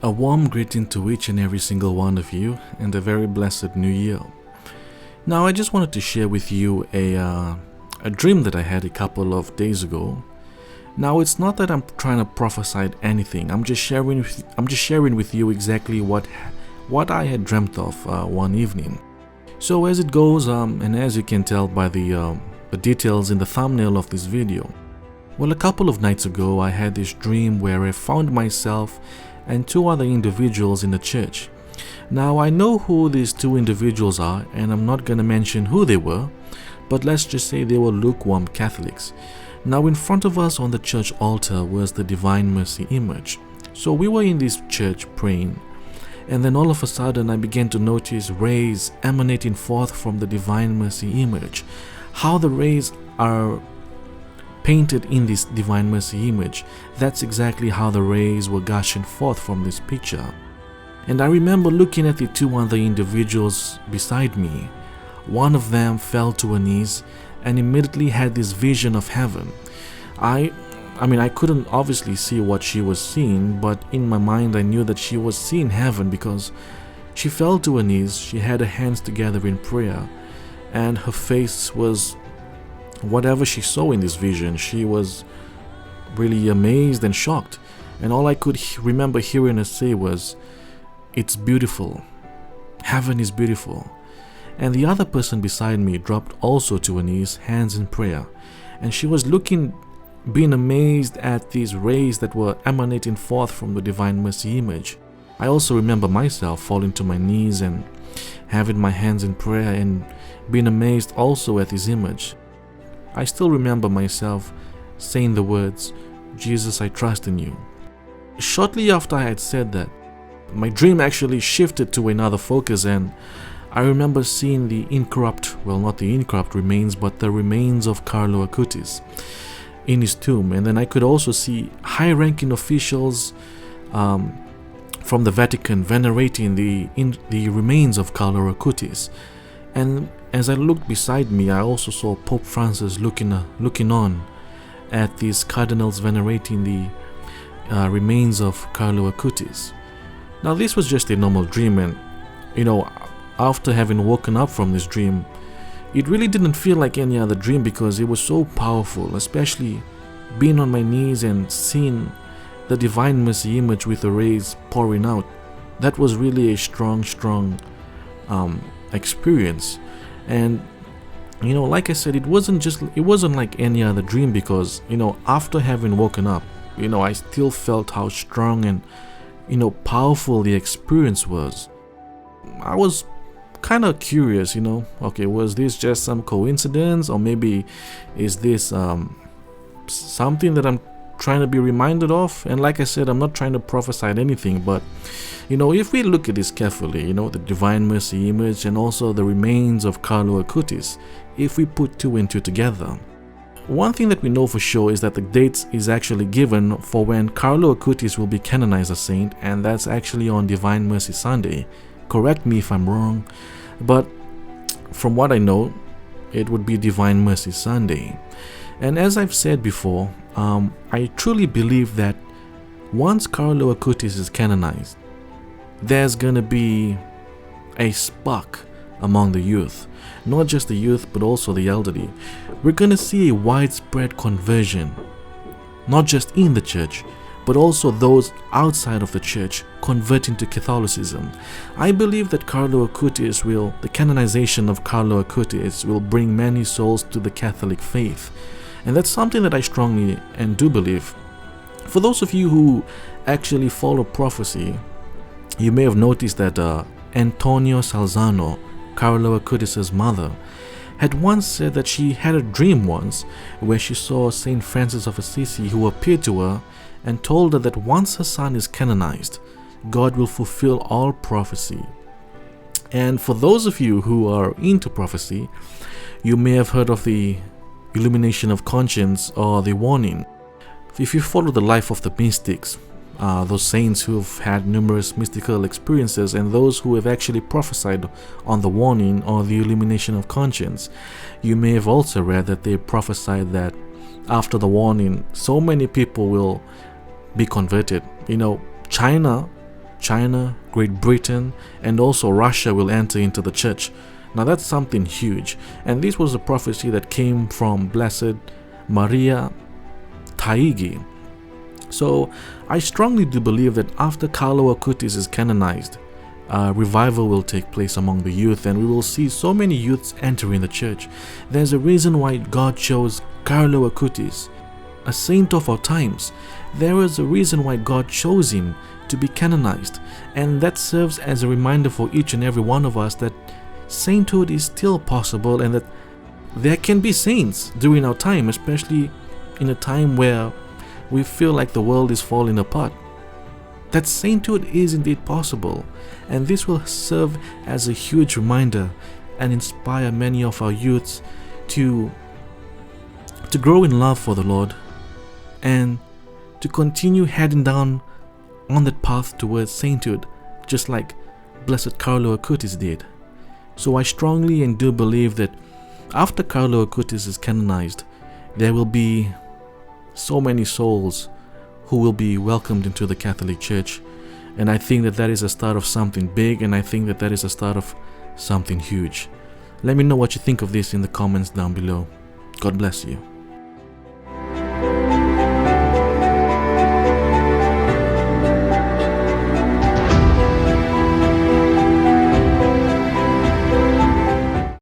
A warm greeting to each and every single one of you, and a very blessed new year. Now, I just wanted to share with you a dream that I had a couple of days ago. Now, it's not that I'm trying to prophesy anything. I'm just sharing with you exactly what I had dreamt of one evening. So as it goes, and as you can tell by the details in the thumbnail of this video, well, a couple of nights ago, I had this dream where I found myself and two other individuals in the church. Now, I know who these two individuals are, and I'm not going to mention who they were, but let's just say they were lukewarm Catholics. Now, in front of us on the church altar was the Divine Mercy image. So we were in this church praying, and then all of a sudden I began to notice rays emanating forth from the Divine Mercy image. How the rays are painted in this Divine Mercy image, that's exactly how the rays were gushing forth from this picture. And I remember looking at the two other individuals beside me. One of them fell to her knees and immediately had this vision of heaven. I couldn't obviously see what she was seeing, but in my mind I knew that she was seeing heaven because she fell to her knees, she had her hands together in prayer, and her face was whatever she saw in this vision. She was really amazed and shocked, and all I could remember hearing her say was, "It's beautiful. Heaven is beautiful." And the other person beside me dropped also to her knees, hands in prayer, and she was being amazed at these rays that were emanating forth from the Divine Mercy image. I also remember myself falling to my knees and having my hands in prayer and being amazed also at this image. I still remember myself saying the words, "Jesus, I trust in you." Shortly after I had said that, my dream actually shifted to another focus, and I remember seeing the not the incorrupt remains, but the remains of Carlo Acutis in his tomb. And then I could also see high-ranking officials from the Vatican venerating the remains of Carlo Acutis. And as I looked beside me, I also saw Pope Francis looking on at these cardinals venerating the remains of Carlo Acutis. Now, this was just a normal dream, and after having woken up from this dream, it really didn't feel like any other dream because it was so powerful, especially being on my knees and seeing the Divine Mercy image with the rays pouring out. That was really a strong experience. And like I said, it wasn't like any other dream because after having woken up, I still felt how strong and powerful the experience was. I was kind of curious, okay, was this just some coincidence, or maybe is this something that I'm trying to be reminded of? And like I said, I'm not trying to prophesy anything, but if we look at this carefully, the Divine Mercy image and also the remains of Carlo Acutis, if we put two and two together, one thing that we know for sure is that the date is actually given for when Carlo Acutis will be canonized as saint, and that's actually on Divine Mercy Sunday. Correct me if I'm wrong, but from what I know, it would be Divine Mercy Sunday. And as I've said before, I truly believe that once Carlo Acutis is canonized, there's gonna be a spark among the youth. Not just the youth, but also the elderly. We're gonna see a widespread conversion, not just in the church, but also those outside of the church converting to Catholicism. I believe that the canonization of Carlo Acutis will bring many souls to the Catholic faith. And that's something that I strongly and do believe. For those of you who actually follow prophecy, you may have noticed that Antonio Salzano, Carlo Acutis' mother, had once said that she had a dream once where she saw Saint Francis of Assisi, who appeared to her and told her that once her son is canonized, God will fulfill all prophecy. And for those of you who are into prophecy, you may have heard of the illumination of conscience or the warning. If you follow the life of the mystics, those saints who have had numerous mystical experiences and those who have actually prophesied on the warning or the illumination of conscience, you may have also read that they prophesied that after the warning, so many people will be converted. China China, Great Britain, and also Russia will enter into the church. Now that's something huge, and this was a prophecy that came from Blessed Maria Taigi. So I strongly do believe that after Carlo Acutis is canonized, revival will take place among the youth, and we will see so many youths entering the church. There's a reason why God chose Carlo Acutis, a saint of our times. There is a reason why God chose him to be canonized, and that serves as a reminder for each and every one of us that sainthood is still possible, and that there can be saints during our time, especially in a time where we feel like the world is falling apart. That sainthood is indeed possible, and this will serve as a huge reminder and inspire many of our youths to grow in love for the Lord and to continue heading down on that path towards sainthood, just like Blessed Carlo Acutis did. So I strongly and do believe that after Carlo Acutis is canonized, there will be so many souls who will be welcomed into the Catholic Church, and I think that that is a start of something big, and I think that that is a start of something huge. Let me know what you think of this in the comments down below. God bless you.